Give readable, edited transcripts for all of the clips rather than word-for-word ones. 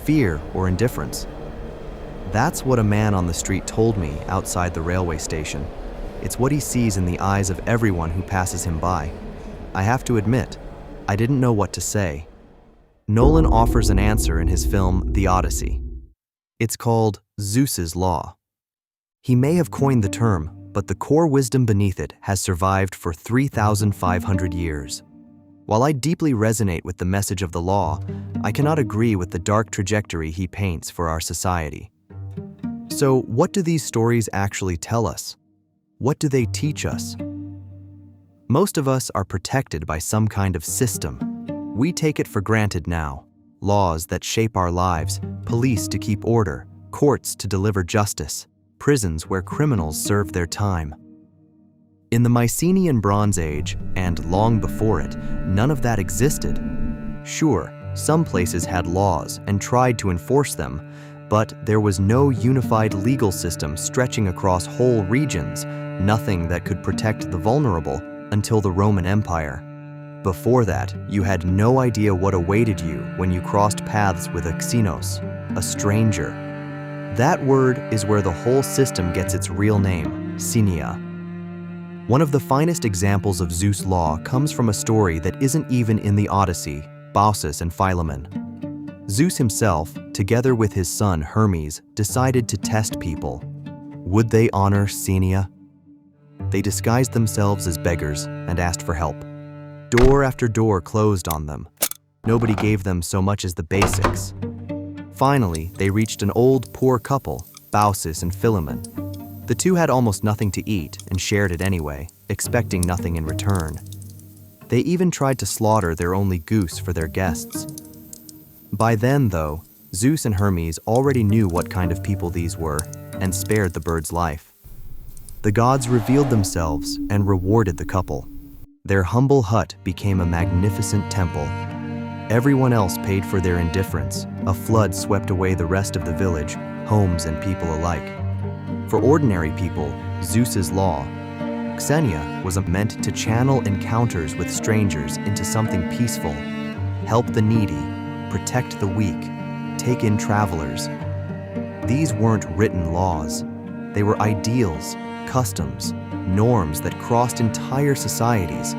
fear, or indifference. That's what a man on the street told me outside the railway station. It's what he sees in the eyes of everyone who passes him by. I have to admit, I didn't know what to say. Nolan offers an answer in his film The Odyssey. It's called Zeus's Law. He may have coined the term, but the core wisdom beneath it has survived for 3,500 years. While I deeply resonate with the message of the law, I cannot agree with the dark trajectory he paints for our society. So, what do these stories actually tell us? What do they teach us? Most of us are protected by some kind of system. We take it for granted now. Laws that shape our lives, police to keep order, courts to deliver justice, prisons where criminals serve their time. In the Mycenaean Bronze Age, and long before it, none of that existed. Sure, some places had laws and tried to enforce them, but there was no unified legal system stretching across whole regions, nothing that could protect the vulnerable until the Roman Empire. Before that, you had no idea what awaited you when you crossed paths with a xenos, a stranger. That word is where the whole system gets its real name, Xenia. One of the finest examples of Zeus Law comes from a story that isn't even in the Odyssey, Baucis and Philemon. Zeus himself, together with his son Hermes, decided to test people. Would they honor Xenia? They disguised themselves as beggars and asked for help. Door after door closed on them. Nobody gave them so much as the basics. Finally, they reached an old, poor couple, Baucis and Philemon. The two had almost nothing to eat and shared it anyway, expecting nothing in return. They even tried to slaughter their only goose for their guests. By then, though, Zeus and Hermes already knew what kind of people these were and spared the bird's life. The gods revealed themselves and rewarded the couple. Their humble hut became a magnificent temple. Everyone else paid for their indifference. A flood swept away the rest of the village, homes and people alike. For ordinary people, Zeus's Law, Xenia was meant to channel encounters with strangers into something peaceful, help the needy, protect the weak, take in travelers. These weren't written laws. They were ideals, customs, norms that crossed entire societies,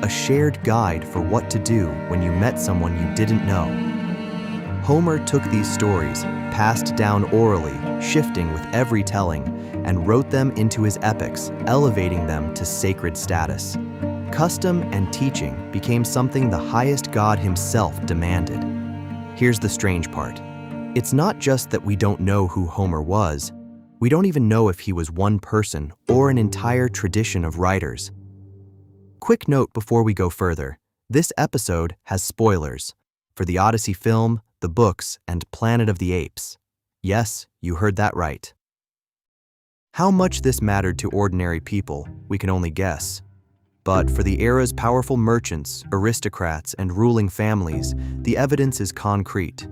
a shared guide for what to do when you met someone you didn't know. Homer took these stories, passed down orally, shifting with every telling, and wrote them into his epics, elevating them to sacred status. Custom and teaching became something the highest god himself demanded. Here's the strange part. It's not just that we don't know who Homer was. We don't even know if he was one person or an entire tradition of writers. Quick note before we go further. This episode has spoilers for the Odyssey film, the books, and Planet of the Apes. Yes, you heard that right. How much this mattered to ordinary people, we can only guess. But for the era's powerful merchants, aristocrats, and ruling families, the evidence is concrete.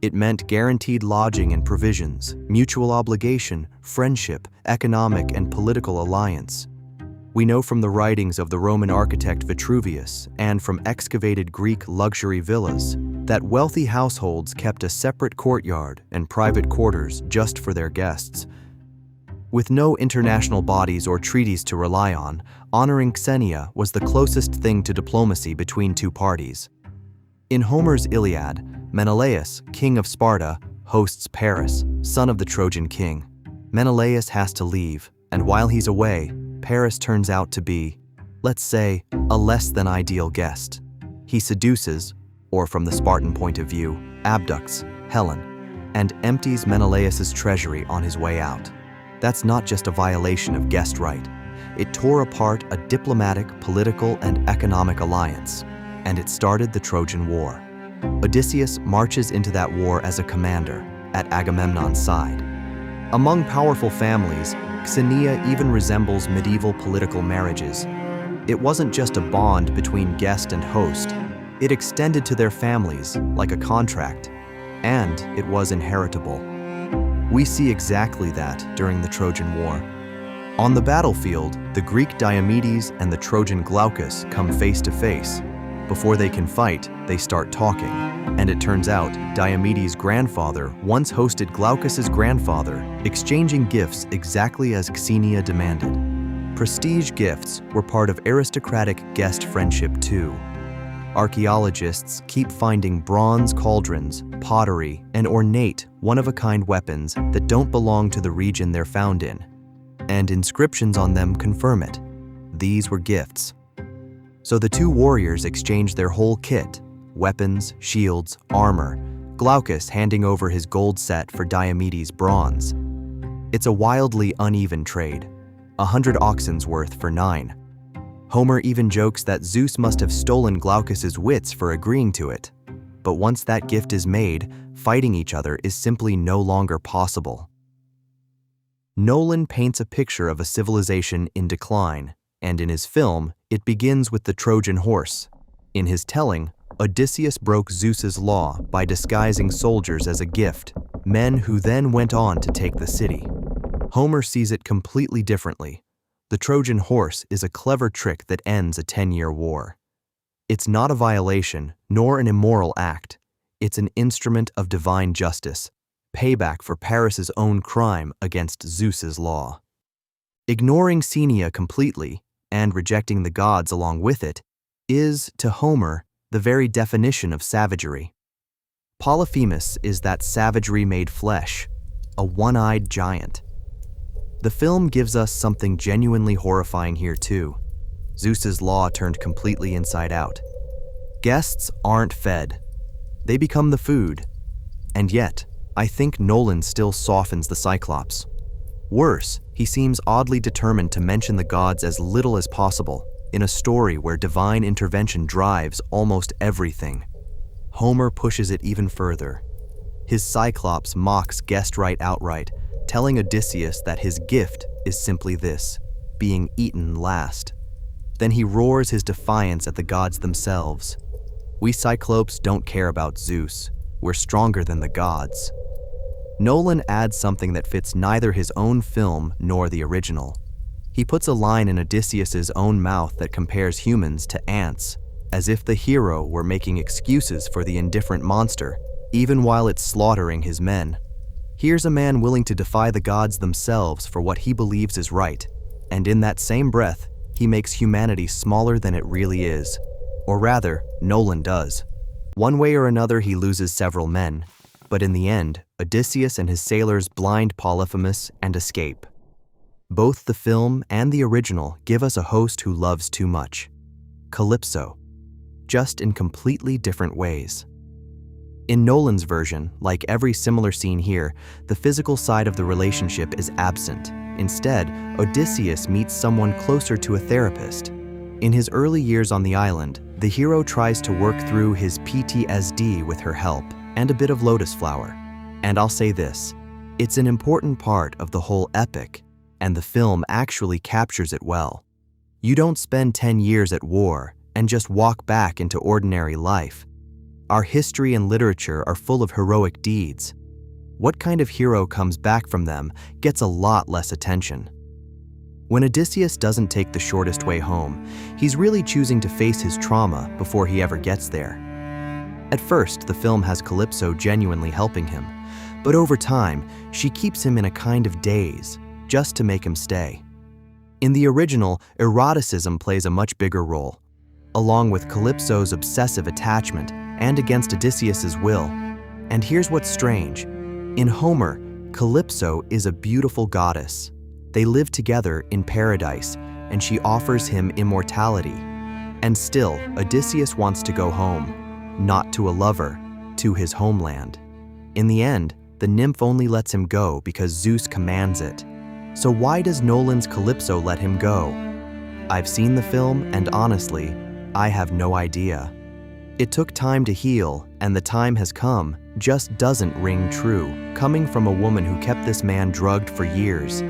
It meant guaranteed lodging and provisions, mutual obligation, friendship, economic and political alliance. We know from the writings of the Roman architect Vitruvius and from excavated Greek luxury villas that wealthy households kept a separate courtyard and private quarters just for their guests. With no international bodies or treaties to rely on, honoring Xenia was the closest thing to diplomacy between two parties. In Homer's Iliad, Menelaus, king of Sparta, hosts Paris, son of the Trojan king. Menelaus has to leave, and while he's away, Paris turns out to be, let's say, a less than ideal guest. He seduces, or from the Spartan point of view, abducts Helen, and empties Menelaus's treasury on his way out. That's not just a violation of guest right. It tore apart a diplomatic, political, and economic alliance, and it started the Trojan War. Odysseus marches into that war as a commander, at Agamemnon's side. Among powerful families, Xenia even resembles medieval political marriages. It wasn't just a bond between guest and host. It extended to their families, like a contract, and it was inheritable. We see exactly that during the Trojan War. On the battlefield, the Greek Diomedes and the Trojan Glaucus come face to face. Before they can fight, they start talking. And it turns out, Diomedes' grandfather once hosted Glaucus's grandfather, exchanging gifts exactly as Xenia demanded. Prestige gifts were part of aristocratic guest friendship too. Archaeologists keep finding bronze cauldrons, pottery, and ornate, one-of-a-kind weapons that don't belong to the region they're found in. And inscriptions on them confirm it. These were gifts. So the two warriors exchanged their whole kit, weapons, shields, armor, Glaucus handing over his gold set for Diomedes' bronze. It's a wildly uneven trade, 100 oxen's worth for 9. Homer even jokes that Zeus must have stolen Glaucus's wits for agreeing to it. But once that gift is made, fighting each other is simply no longer possible. Nolan paints a picture of a civilization in decline, and in his film, it begins with the Trojan Horse. In his telling, Odysseus broke Zeus's law by disguising soldiers as a gift, men who then went on to take the city. Homer sees it completely differently. The Trojan Horse is a clever trick that ends a 10-year war. It's not a violation, nor an immoral act. It's an instrument of divine justice, payback for Paris's own crime against Zeus's law. Ignoring Xenia completely, and rejecting the gods along with it, is, to Homer, the very definition of savagery. Polyphemus is that savagery made flesh, a one-eyed giant. The film gives us something genuinely horrifying here too. Zeus's law turned completely inside out. Guests aren't fed. They become the food. And yet, I think Nolan still softens the Cyclops. Worse, he seems oddly determined to mention the gods as little as possible, in a story where divine intervention drives almost everything. Homer pushes it even further. His Cyclops mocks guest right outright, telling Odysseus that his gift is simply this, being eaten last. Then he roars his defiance at the gods themselves. We Cyclopes don't care about Zeus. We're stronger than the gods. Nolan adds something that fits neither his own film nor the original. He puts a line in Odysseus's own mouth that compares humans to ants, as if the hero were making excuses for the indifferent monster, even while it's slaughtering his men. Here's a man willing to defy the gods themselves for what he believes is right, and in that same breath, he makes humanity smaller than it really is. Or rather, Nolan does. One way or another, he loses several men, but in the end, Odysseus and his sailors blind Polyphemus and escape. Both the film and the original give us a host who loves too much. Calypso, just in completely different ways. In Nolan's version, like every similar scene here, the physical side of the relationship is absent. Instead, Odysseus meets someone closer to a therapist. In his early years on the island, the hero tries to work through his PTSD with her help and a bit of lotus flower. And I'll say this, it's an important part of the whole epic, and the film actually captures it well. You don't spend 10 years at war and just walk back into ordinary life. Our history and literature are full of heroic deeds. What kind of hero comes back from them gets a lot less attention. When Odysseus doesn't take the shortest way home, he's really choosing to face his trauma before he ever gets there. At first, the film has Calypso genuinely helping him, but over time, she keeps him in a kind of daze, just to make him stay. In the original, eroticism plays a much bigger role, along with Calypso's obsessive attachment and against Odysseus's will. And here's what's strange. In Homer, Calypso is a beautiful goddess. They live together in paradise, and she offers him immortality. And still, Odysseus wants to go home, not to a lover, to his homeland. In the end, the nymph only lets him go because Zeus commands it. So why does Nolan's Calypso let him go? I've seen the film, and honestly, I have no idea. It took time to heal, and the time has come just doesn't ring true, coming from a woman who kept this man drugged for years.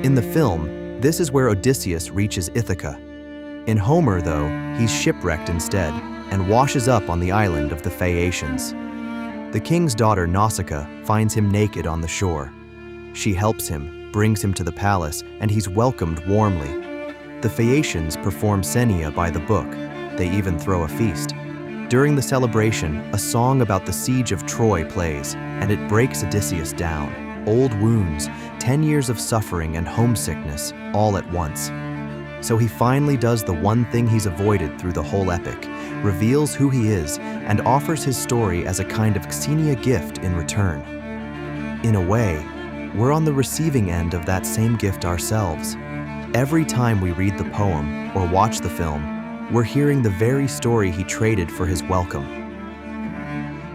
In the film, this is where Odysseus reaches Ithaca. In Homer, though, he's shipwrecked instead, and washes up on the island of the Phaeacians. The king's daughter Nausicaa finds him naked on the shore. She helps him, brings him to the palace, and he's welcomed warmly. The Phaeacians perform Xenia by the book. they even throw a feast. During the celebration, a song about the siege of Troy plays, and it breaks Odysseus down. Old wounds, 10 years of suffering and homesickness, all at once. So he finally does the one thing he's avoided through the whole epic, reveals who he is, and offers his story as a kind of Xenia gift in return. In a way, we're on the receiving end of that same gift ourselves. Every time we read the poem or watch the film, we're hearing the very story he traded for his welcome.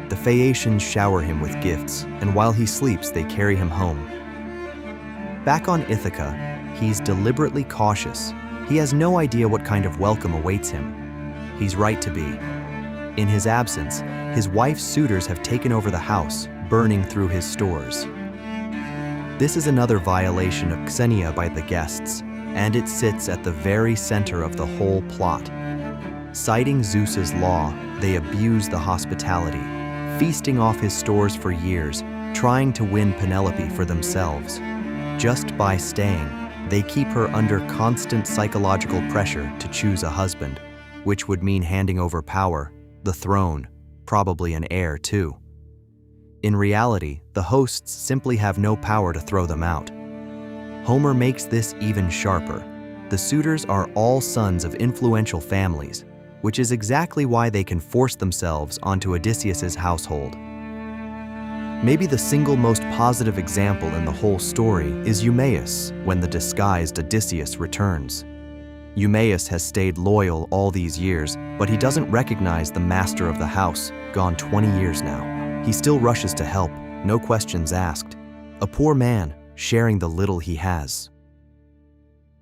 The Phaeacians shower him with gifts, and while he sleeps, they carry him home. Back on Ithaca, he's deliberately cautious. He has no idea what kind of welcome awaits him. He's right to be. In his absence, his wife's suitors have taken over the house, burning through his stores. This is another violation of Xenia by the guests, and it sits at the very center of the whole plot. Citing Zeus's law, they abuse the hospitality, feasting off his stores for years, trying to win Penelope for themselves. Just by staying, they keep her under constant psychological pressure to choose a husband, which would mean handing over power, the throne, probably an heir too. In reality, the hosts simply have no power to throw them out. Homer makes this even sharper. The suitors are all sons of influential families, which is exactly why they can force themselves onto Odysseus's household. Maybe the single most positive example in the whole story is Eumaeus when the disguised Odysseus returns. Eumaeus has stayed loyal all these years, but he doesn't recognize the master of the house, gone 20 years now. He still rushes to help, no questions asked. A poor man, sharing the little he has.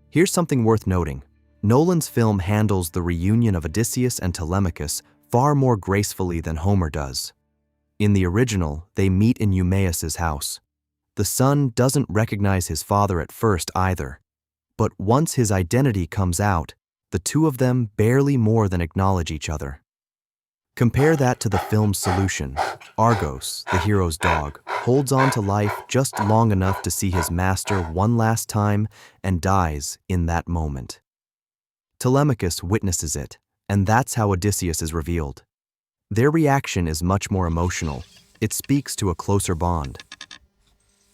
Here's something worth noting. Nolan's film handles the reunion of Odysseus and Telemachus far more gracefully than Homer does. In the original, they meet in Eumaeus's house. The son doesn't recognize his father at first either. But once his identity comes out, the two of them barely more than acknowledge each other. Compare that to the film's solution. Argos, the hero's dog, holds on to life just long enough to see his master one last time and dies in that moment. Telemachus witnesses it, and that's how Odysseus is revealed. Their reaction is much more emotional. It speaks to a closer bond.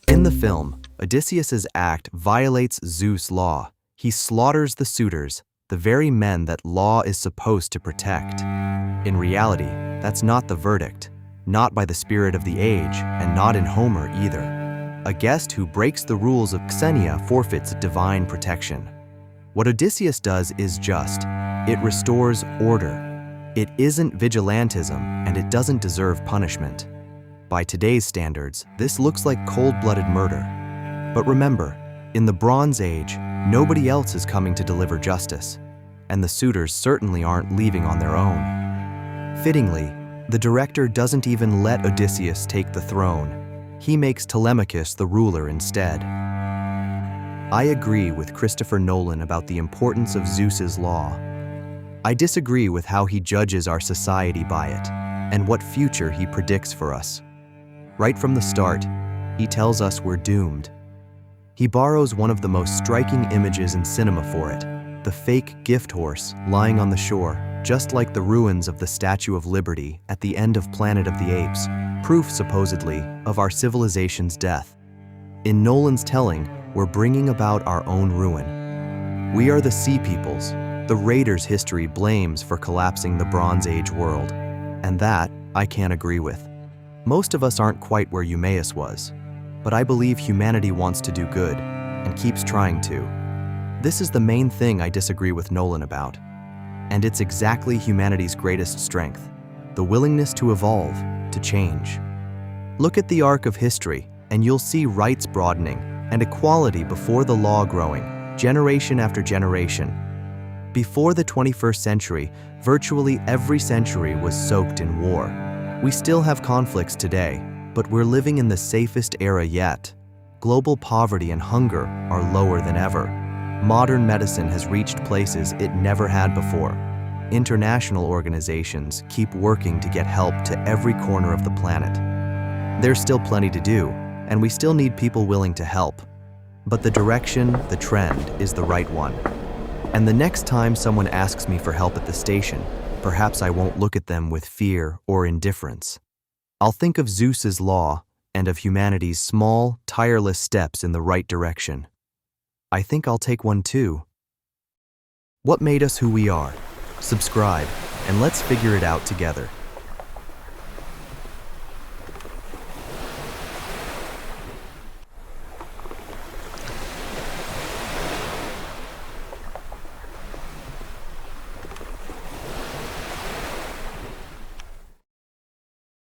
In the film, Odysseus's act violates Zeus' law. He slaughters the suitors, the very men that law is supposed to protect. In reality, that's not the verdict, not by the spirit of the age, and not in Homer either. A guest who breaks the rules of Xenia forfeits divine protection. What Odysseus does is just. It restores order. It isn't vigilantism, and it doesn't deserve punishment. By today's standards, this looks like cold-blooded murder. But remember, in the Bronze Age, nobody else is coming to deliver justice, and the suitors certainly aren't leaving on their own. Fittingly, the director doesn't even let Odysseus take the throne. He makes Telemachus the ruler instead. I agree with Christopher Nolan about the importance of Zeus's law. I disagree with how he judges our society by it, and what future he predicts for us. Right from the start, he tells us we're doomed. He borrows one of the most striking images in cinema for it, the fake gift horse lying on the shore, just like the ruins of the Statue of Liberty at the end of Planet of the Apes, proof, supposedly, of our civilization's death. In Nolan's telling, we're bringing about our own ruin. We are the sea peoples, the raiders history blames for collapsing the Bronze Age world, and that I can't agree with. Most of us aren't quite where Eumaeus was, but I believe humanity wants to do good, and keeps trying to. This is the main thing I disagree with Nolan about, and it's exactly humanity's greatest strength, the willingness to evolve, to change. Look at the arc of history, and you'll see rights broadening, and equality before the law growing, generation after generation. Before the 21st century, virtually every century was soaked in war. We still have conflicts today, but we're living in the safest era yet. Global poverty and hunger are lower than ever. Modern medicine has reached places it never had before. International organizations keep working to get help to every corner of the planet. There's still plenty to do, and we still need people willing to help. But the direction, the trend, is the right one. And the next time someone asks me for help at the station, perhaps I won't look at them with fear or indifference. I'll think of Zeus's law and of humanity's small, tireless steps in the right direction. I think I'll take one too. What made us who we are? Subscribe, and let's figure it out together.